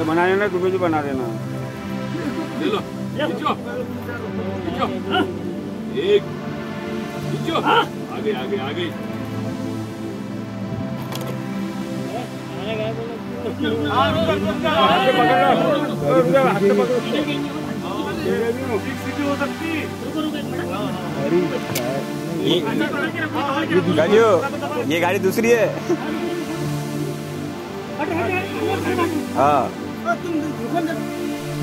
तो बना लेना, तुम्हें भी बना देना। ले लो, खींचो, खींचो, एक, खींचो, आगे आगे आगे। हाथ से पकड़ लो, हाथ से पकड़ो। हो सकती। ये गाड़ी दूसरी है। हाँ।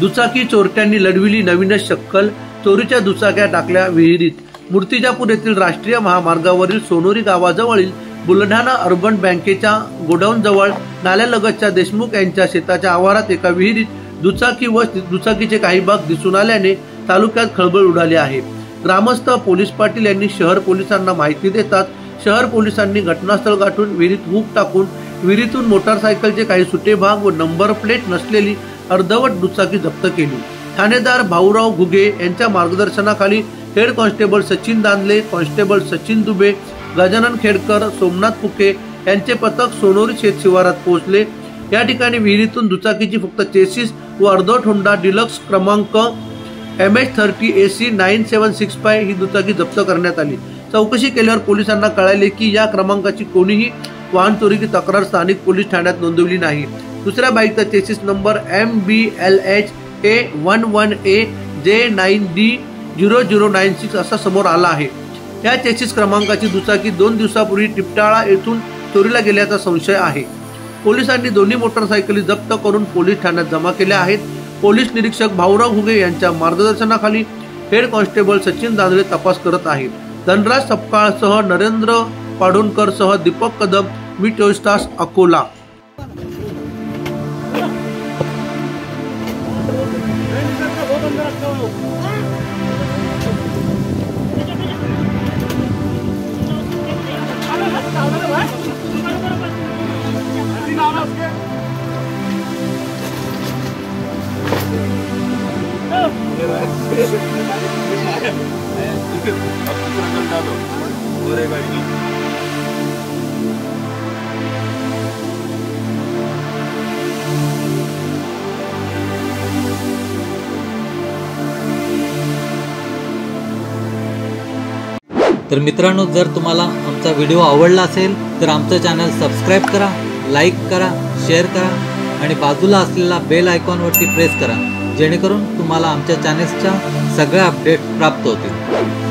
दुचाकी चोरट्यांनी लढविली नवीनच शक्कल, चोरीच्या दुचाक्या टाकल्या विहिरीत। मूर्तिजापूर येथील राष्ट्रीय महामार्गावरील सोनोरी गावाजवळील बुलढाणा अर्बन बँकेच्या गोडाऊन जवळ नाल्यालगतच्या देशमुख यांच्या शेताच्या आवारात एका विहिरीत दुचाकी व दुचाकीचे काही भाग दिसून आल्याने तालुक्यात खळबळ उडाली आहे। ग्रामस्थ पोलीस पाटील यांनी शहर पोलिसांना माहिती देतात शहर पोलिसांनी घटनास्थळ गाठून विहिरीत हुक टाकून विहिरीतून मोटारसायकलचे काही सुटे भाग व नंबर प्लेट नसलेली अर्धवट दुचाकी जप्त केली। ठाणेदार भाऊराव घुगे यांच्या मार्गदर्शनाखाली head constable Sachin Dandale, constable Sachin Dube, Gajanan Khedkar, Somnath Phuke यांचे पथक सोनोरी शेत शिवारात पोहोचले। या ठिकाणी विहिरीतून दुचाकीची फक्त चेसिस व अर्धवट होंडा डिलक्स क्रमांक MH30 AC 9765 ही दुचाकी जप्त करण्यात आली। चौकशी केल्यावर पोलिसांना कळाले की या क्रमांकाची कोणीही वाहन चोरीची तक्रार स्थानिक पोलीस ठाण्यात नोंदवली नाही। दुसऱ्या बाईकचा chassis number MBLH A11A J9D 0096 असा समोर आला आहे। या चेसिस क्रमांकाची दुचाकी 2 दिवसापूर्वी टिपटाळा येथून चोरीला गेल्याचा संशय आहे। पोलिसांनी दोन्ही मोटारसायकली जप्त करून पोलीस ठाण्यात जमा केल्या आहेत। पोलीस निरीक्षक भाऊराव घुगे यांच्या मार्गदर्शनाखाली हेड कॉन्स्टेबल सचिन दांदले तपास करत आहेत। धनराज सपकाळसह नरेंद्र पाडोणकर सह दीपक कदम, मी 24 तास अकोला। तर मित्रांनो, जर तुम्हाला आमचा व्हिडिओ आवडला असेल तर आमचं चॅनल सबस्क्राईब करा, लाईक करा, शेअर करा आणि बाजूला असलेला बेल आयकॉनवरती प्रेस करा, जेणेकरून तुम्हाला आमच्या चॅनल्सच्या सगळ्या अपडेट प्राप्त होतील।